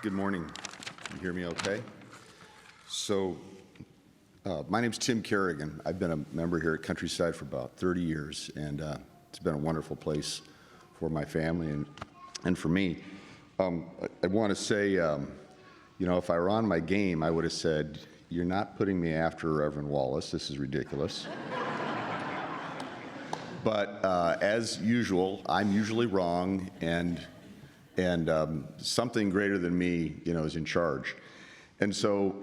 Good morning. Can you hear me okay? So, my name's Tim Kerrigan. I've been a member here at Countryside for about 30 years, and it's been a wonderful place for my family and for me. I want to say, if I were on my game, I would have said, "You're not putting me after Reverend Wallace. This is ridiculous." But as usual, I'm usually wrong, and something greater than me, is in charge. And so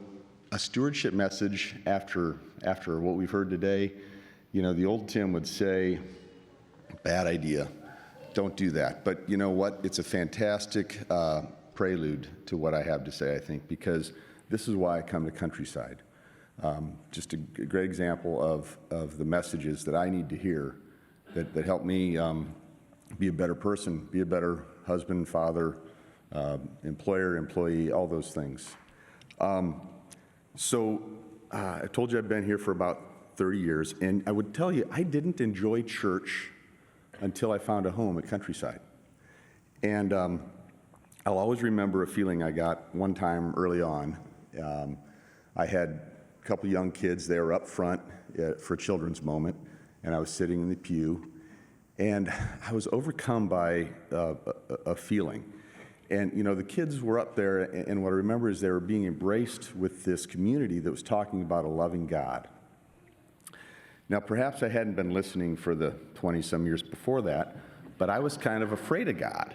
a stewardship message after what we've heard today, the old Tim would say, bad idea, don't do that. But you know what? It's a fantastic prelude to what I have to say, I think, because this is why I come to Countryside. Just a great example of the messages that I need to hear that help me be a better person, be a better husband, father, employer, employee, all those things. So I told you I've been here for about 30 years, and I would tell you I didn't enjoy church until I found a home at Countryside. And I'll always remember a feeling I got one time early on. I had a couple young kids. They were up front for a children's moment, and I was sitting in the pew. And I was overcome by a feeling. And, the kids were up there, and what I remember is they were being embraced with this community that was talking about a loving God. Now, perhaps I hadn't been listening for the 20-some years before that, but I was kind of afraid of God.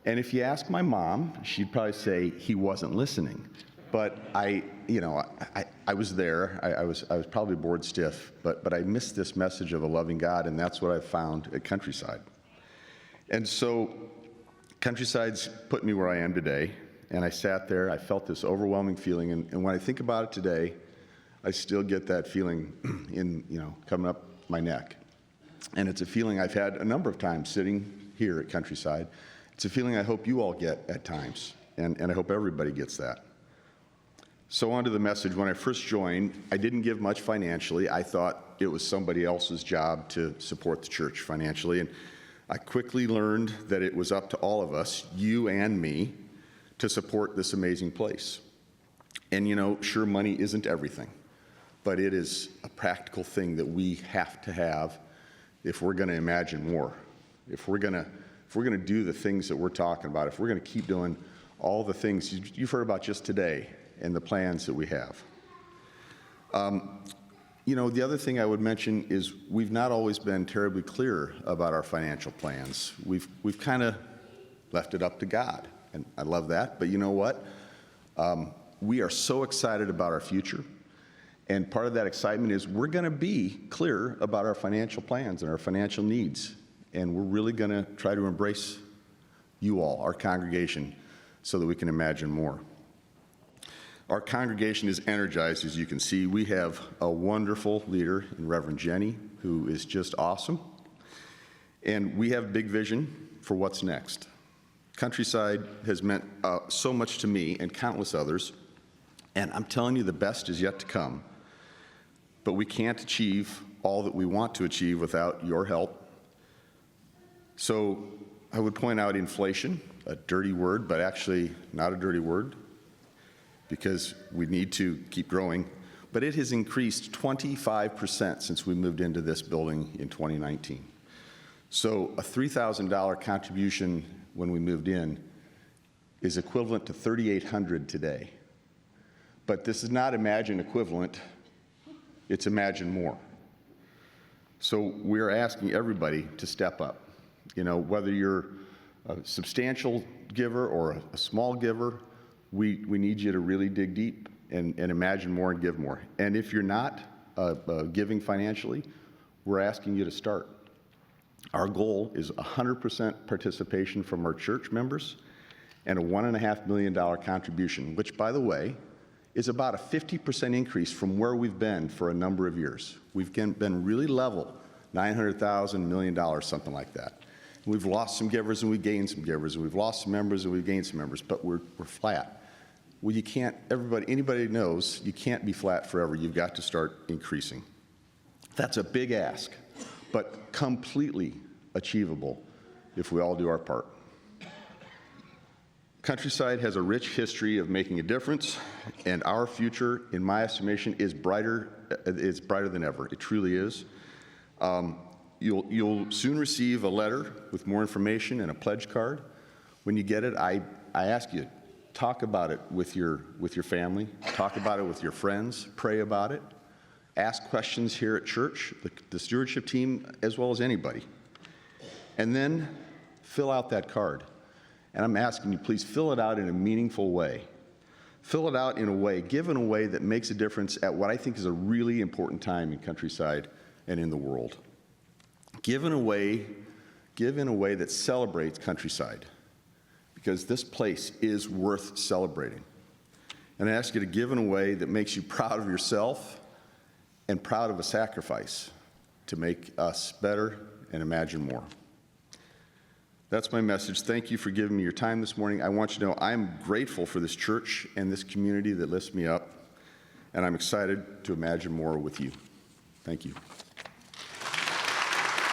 And if you ask my mom, she'd probably say he wasn't listening. But I was there. I was probably bored stiff, but I missed this message of a loving God, and that's what I found at Countryside. And so Countryside's put me where I am today, and I sat there. I felt this overwhelming feeling, and when I think about it today, I still get that feeling coming up my neck. And it's a feeling I've had a number of times sitting here at Countryside. It's a feeling I hope you all get at times, and I hope everybody gets that. So on to the message. When I first joined, I didn't give much financially. I thought it was somebody else's job to support the church financially. And I quickly learned that it was up to all of us, you and me, to support this amazing place. And sure, money isn't everything, but it is a practical thing that we have to have if we're going to imagine more. If we're going to do the things that we're talking about, if we're going to keep doing all the things you've heard about just today, and the plans that we have. The other thing I would mention is we've not always been terribly clear about our financial plans. We've kind of left it up to God, and I love that. But you know what? We are so excited about our future, and part of that excitement is we're going to be clear about our financial plans and our financial needs, and we're really going to try to embrace you all, our congregation, so that we can imagine more. Our congregation is energized, as you can see. We have a wonderful leader in Reverend Jenny, who is just awesome. And we have big vision for what's next. Countryside has meant so much to me and countless others. And I'm telling you, the best is yet to come. But we can't achieve all that we want to achieve without your help. So I would point out inflation, a dirty word, but actually not a dirty word, because we need to keep growing, but it has increased 25% since we moved into this building in 2019. So a $3,000 contribution when we moved in is equivalent to $3,800 today. But this is not Imagine equivalent, it's Imagine more. So we're asking everybody to step up. Whether you're a substantial giver or a small giver, we need you to really dig deep and imagine more and give more. And if you're not giving financially, we're asking you to start. Our goal is 100% participation from our church members and a $1.5 million contribution, which, by the way, is about a 50% increase from where we've been for a number of years. We've been really level, $900,000, $1 million, something like that. We've lost some givers and we gained some givers, and we've lost some members and we've gained some members, but we're flat. Well, you can't, anybody knows you can't be flat forever. You've got to start increasing. That's a big ask, but completely achievable if we all do our part. Countryside has a rich history of making a difference, and our future, in my estimation, is brighter than ever. It truly is. You'll soon receive a letter with more information and a pledge card. When you get it, I ask you, talk about it with your family, talk about it with your friends, pray about it, ask questions here at church, the stewardship team, as well as anybody. And then fill out that card. And I'm asking you, please fill it out in a meaningful way. Fill it out in a way, give in a way that makes a difference at what I think is a really important time in Countryside and in the world. Give in a way that celebrates Countryside, because this place is worth celebrating. And I ask you to give in a way that makes you proud of yourself and proud of a sacrifice to make us better and imagine more. That's my message. Thank you for giving me your time this morning. I want you to know I'm grateful for this church and this community that lifts me up, and I'm excited to imagine more with you. Thank you.